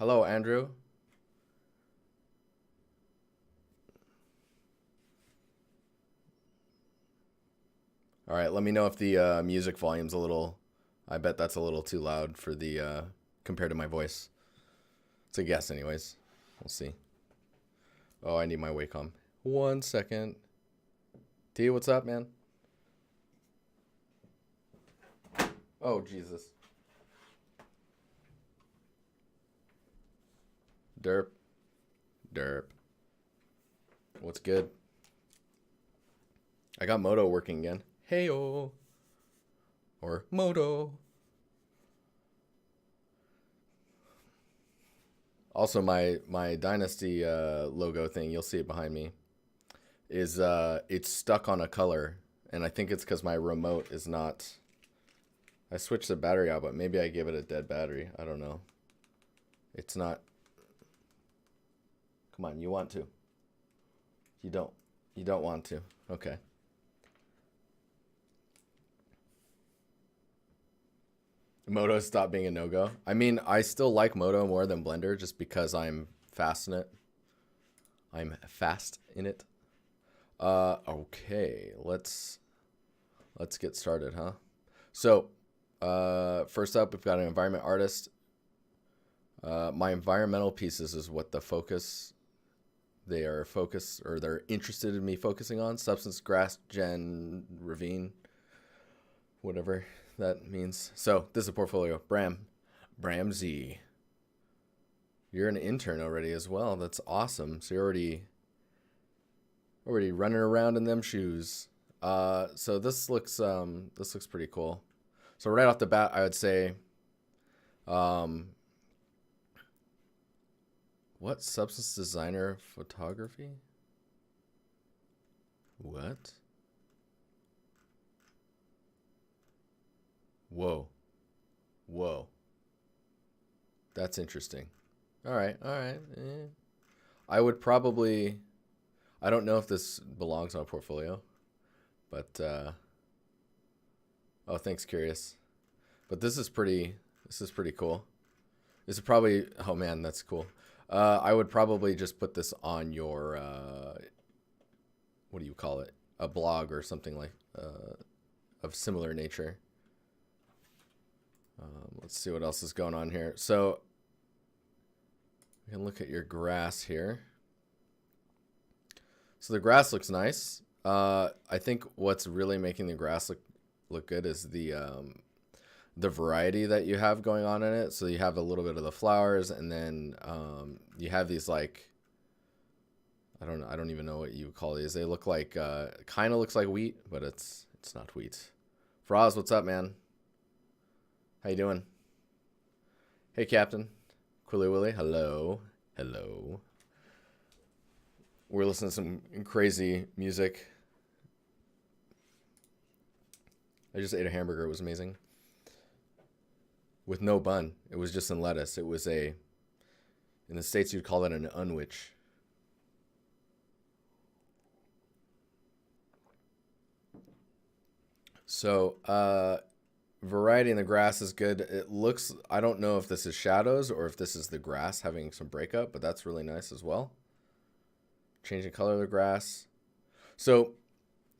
Hello, Andrew. All right, let me know if the music volume's a little. I bet that's a little too loud for the compared to my voice. It's a guess, anyways. We'll see. Oh, I need my Wacom. 1 second. T, what's up, man? Oh, Jesus. Derp. Derp. What's good? I got Moto working again. Heyo. Or Moto. Also, my DiNusty logo thing, you'll see it behind me, is it's stuck on a color, and I think it's because my remote is not. I switched the battery out, but maybe I gave it a dead battery. I don't know. It's not. Come on, you want to? You don't. You don't want to. Okay. Moto stopped being a no-go. I mean, I still like Moto more than Blender just because I'm fast in it. I'm fast in it. Okay, let's get started, huh? So, first up, we've got an environment artist. My environmental pieces is what the focus. They are focused, or they're interested in me focusing on. Substance, grass, gen, ravine, whatever that means. So this is a portfolio. Bram Z. You're an intern already as well. That's awesome. So you're already running around in them shoes. So this looks pretty cool. So right off the bat, I would say, what substance designer photography? What? Whoa. Whoa. That's interesting. All right. All right. I would probably. I don't know if this belongs on a portfolio, but oh, thanks, curious. But this is pretty. This is pretty cool. This is probably. Oh man, that's cool. I would probably just put this on your. What do you call it? A blog or something like of similar nature. Let's see what else is going on here. So we can look at your grass here. So the grass looks nice. I think what's really making the grass look good is the variety that you have going on in it. So you have a little bit of the flowers, and then you have these like I don't even know what you would call these. They look like kind of looks like wheat, but it's not wheat. Froz, what's up, man? How you doing? Hey, Captain. Quilly Willy, hello. Hello. We're listening to some crazy music. I just ate a hamburger. It was amazing. With no bun. It was just in lettuce. It was in the States, you'd call it an unwich. So, variety in the grass is good. It looks, I don't know if this is shadows or if this is the grass having some breakup, but that's really nice as well. Changing color of the grass. So,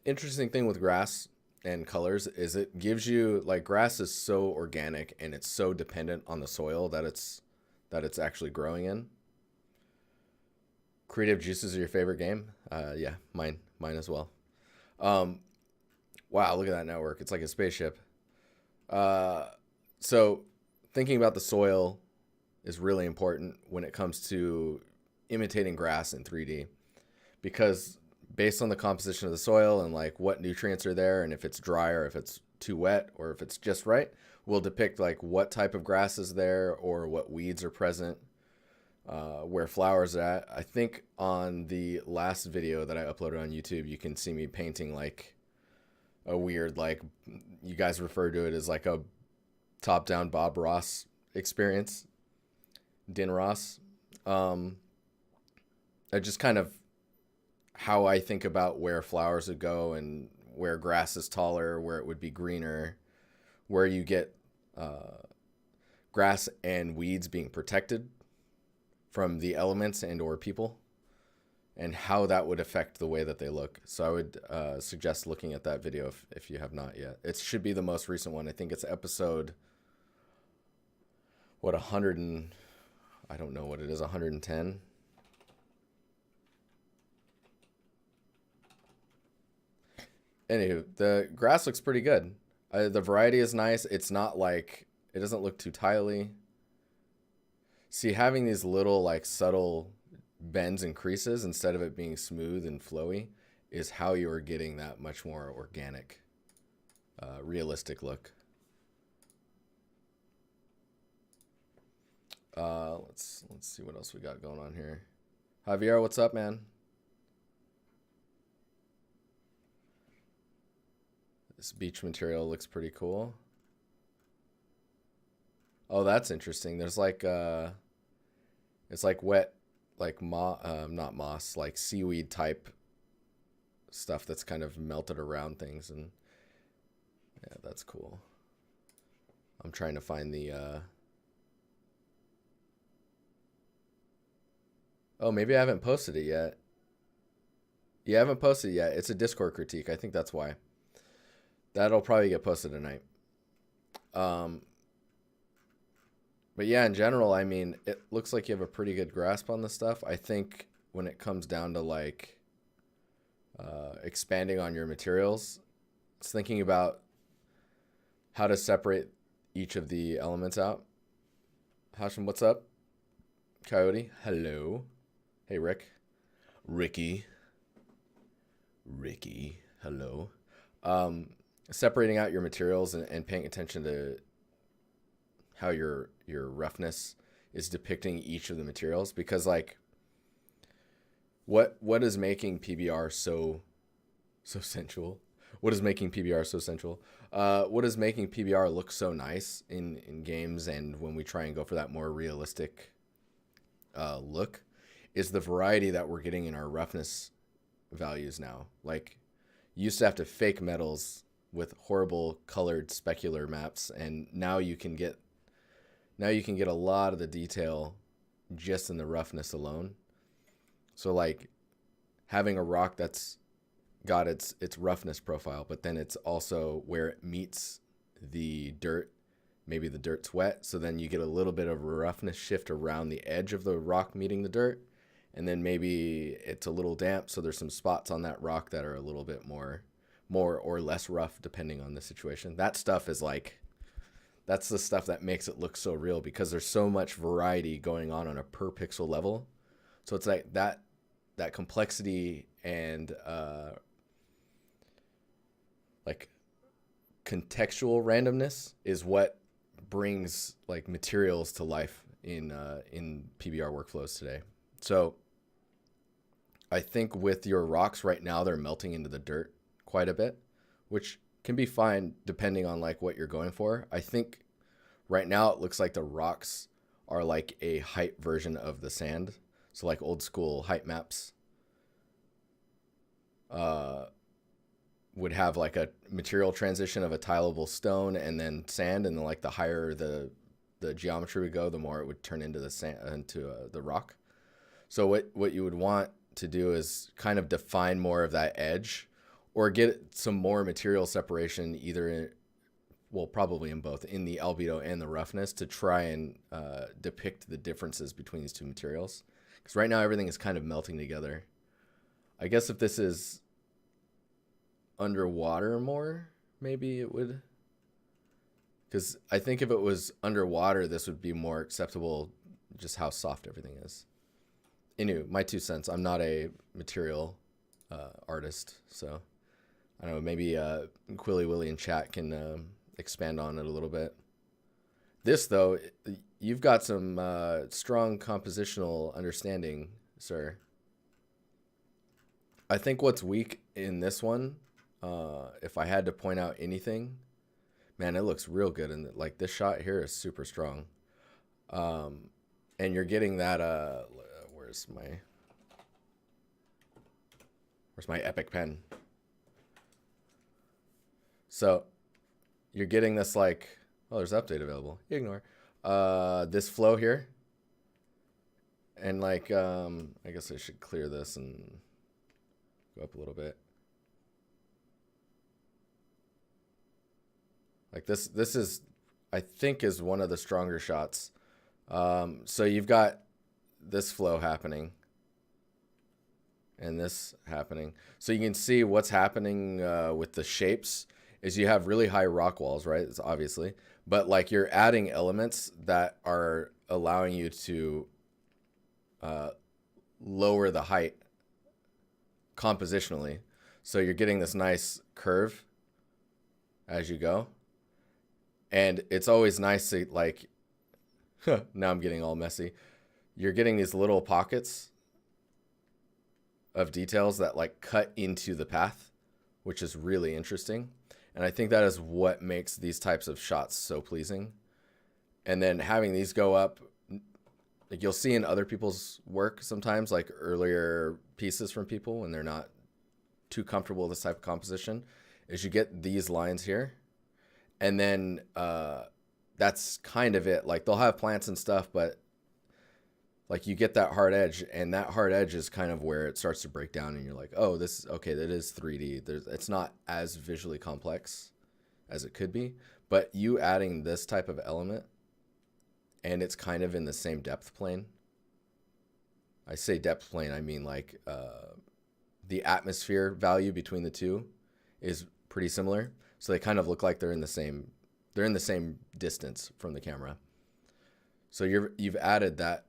interesting thing with grass and colors is it gives you, like, grass is so organic and it's so dependent on the soil that it's actually growing in. Creative Juices are your favorite game? Yeah, mine as well. Wow, look at that network. It's like a spaceship. So thinking about the soil is really important when it comes to imitating grass in 3D, because based on the composition of the soil and like what nutrients are there, and if it's dry or if it's too wet or if it's just right, will depict like what type of grass is there or what weeds are present, where flowers are at. I think on the last video that I uploaded on YouTube, you can see me painting like a weird, like, you guys refer to it as like a top-down Bob Ross experience. Din Ross. I just kind of how I think about where flowers would go and where grass is taller, where it would be greener, where you get grass and weeds being protected from the elements and or people, and how that would affect the way that they look. So I would suggest looking at that video if you have not yet. It should be the most recent one. I think it's episode, 100 and, I don't know what it is, 110. Anywho, the grass looks pretty good. The variety is nice. It's not like, it doesn't look too tiley. See, having these little like subtle bends and creases instead of it being smooth and flowy is how you are getting that much more organic, realistic look. Let's see what else we got going on here. Javier, what's up, man? This beach material looks pretty cool. Oh, that's interesting. There's like it's like wet, like not moss, like seaweed type stuff that's kind of melted around things, and yeah, that's cool. I'm trying to find the oh, maybe I haven't posted it yet. Yeah, I haven't posted it yet. It's a Discord critique. I think that's why. That'll probably get posted tonight. But yeah, in general, I mean, it looks like you have a pretty good grasp on the stuff. I think when it comes down to like expanding on your materials, it's thinking about how to separate each of the elements out. Hashim, what's up? Coyote, hello. Hey, Rick. Ricky, hello. Separating out your materials and paying attention to how your roughness is depicting each of the materials, because like what is making PBR so sensual? What is making PBR so sensual? What is making PBR look so nice in games, and when we try and go for that more realistic look, is the variety that we're getting in our roughness values now. Like, you used to have to fake metals with horrible colored specular maps, and now you can get a lot of the detail just in the roughness alone. So like having a rock that's got its roughness profile, but then it's also where it meets the dirt. Maybe the dirt's wet, so then you get a little bit of a roughness shift around the edge of the rock meeting the dirt, and then maybe it's a little damp, so there's some spots on that rock that are a little bit more or less rough depending on the situation. That stuff is like, that's the stuff that makes it look so real, because there's so much variety going on a per pixel level. So it's like that complexity and like contextual randomness is what brings like materials to life in PBR workflows today. So I think with your rocks right now, they're melting into the dirt quite a bit, which can be fine depending on like what you're going for. I think right now it looks like the rocks are like a height version of the sand. So like old school height maps would have like a material transition of a tileable stone and then sand, and then like the higher the geometry would go, the more it would turn into the sand, into the rock. So what you would want to do is kind of define more of that edge, or get some more material separation, either probably in both, in the albedo and the roughness, to try and depict the differences between these two materials. Because right now everything is kind of melting together. I guess if this is underwater more, maybe it would. Because I think if it was underwater, this would be more acceptable, just how soft everything is. Anyway, my 2 cents. I'm not a material artist, so I don't know. Maybe Quilly Willy in chat can expand on it a little bit. This, though, you've got some strong compositional understanding, sir. I think what's weak in this one, if I had to point out anything, man, it looks real good. And like this shot here is super strong. And you're getting that, where's my epic pen? So you're getting this like, oh, there's update available. Ignore. This flow here. And like, I guess I should clear this and go up a little bit. Like this is, I think, is one of the stronger shots. So you've got this flow happening and this happening. So you can see what's happening with the shapes is you have really high rock walls, right? It's obviously, but like you're adding elements that are allowing you to lower the height compositionally. So you're getting this nice curve as you go. And it's always nice to like, now I'm getting all messy. You're getting these little pockets of details that like cut into the path, which is really interesting. And I think that is what makes these types of shots so pleasing. And then having these go up, like you'll see in other people's work sometimes, like earlier pieces from people when they're not too comfortable with this type of composition, is you get these lines here. And then that's kind of it. Like they'll have plants and stuff, but like you get that hard edge, and that hard edge is kind of where it starts to break down, and you're like, oh, this, okay, that is 3D. It's not as visually complex as it could be, but you adding this type of element, and it's kind of in the same depth plane. I say depth plane, I mean like the atmosphere value between the two is pretty similar. So they kind of look like they're in the same distance from the camera. So you've added that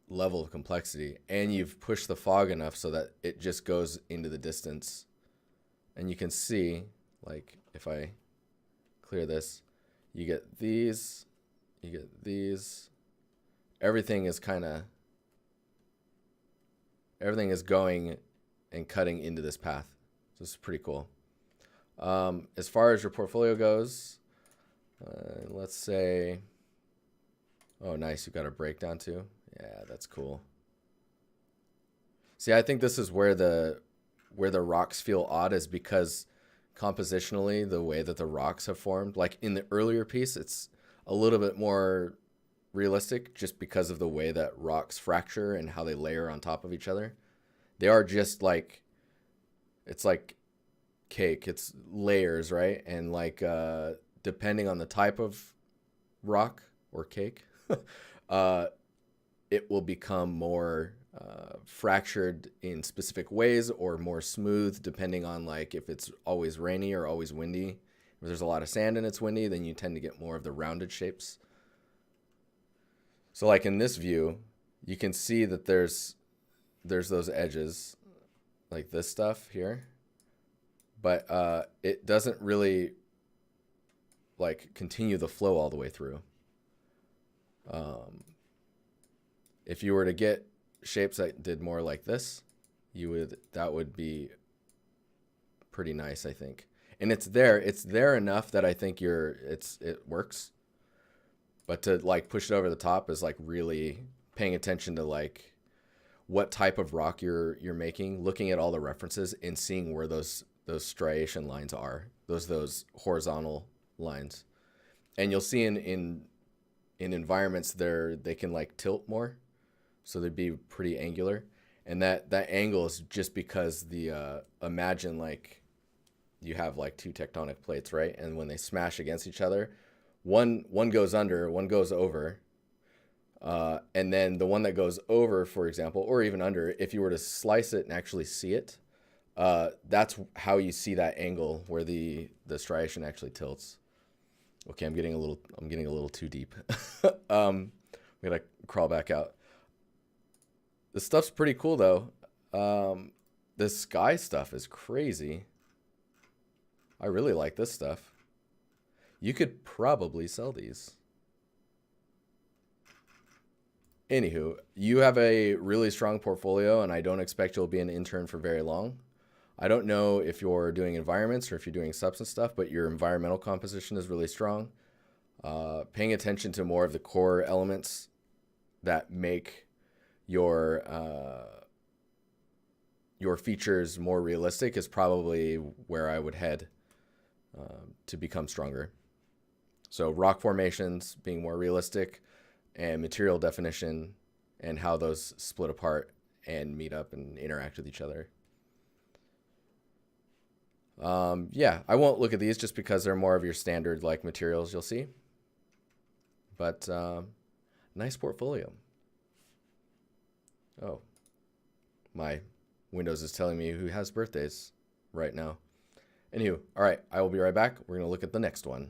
level of complexity, and you've pushed the fog enough so that it just goes into the distance. And you can see, like if I clear this, you get these, everything is going and cutting into this path. So it's pretty cool. As far as your portfolio goes, let's say, oh, nice. You got a breakdown too. Yeah, that's cool. See, I think this is where the rocks feel odd, is because compositionally, the way that the rocks have formed, like in the earlier piece, it's a little bit more realistic just because of the way that rocks fracture and how they layer on top of each other. They are just like, it's like cake, it's layers, right? And like depending on the type of rock or cake, it will become more fractured in specific ways or more smooth, depending on like if it's always rainy or always windy. If there's a lot of sand and it's windy, then you tend to get more of the rounded shapes. So like in this view, you can see that there's those edges, like this stuff here, but it doesn't really like continue the flow all the way through. If you were to get shapes that did more like this, that would be pretty nice, I think. And it's there enough that I think it works. But to like push it over the top is like really paying attention to like what type of rock you're making, looking at all the references and seeing where those striation lines are, those horizontal lines. And you'll see in environments they can like tilt more, so they'd be pretty angular. And that angle is just because imagine like you have like two tectonic plates, right? And when they smash against each other, one goes under, one goes over. And then the one that goes over, for example, or even under, if you were to slice it and actually see it, that's how you see that angle where the striation actually tilts. Okay, I'm getting a little too deep. We gotta crawl back out. This stuff's pretty cool though. This sky stuff is crazy. I really like this stuff. You could probably sell these. Anywho, you have a really strong portfolio, and I don't expect you'll be an intern for very long. I don't know if you're doing environments or if you're doing substance stuff, but your environmental composition is really strong. Paying attention to more of the core elements that make your features more realistic is probably where I would head to become stronger. So rock formations being more realistic, and material definition and how those split apart and meet up and interact with each other. Yeah, I won't look at these just because they're more of your standard like materials you'll see. But nice portfolio. Oh, my Windows is telling me who has birthdays right now. Anywho, all right, I will be right back. We're going to look at the next one.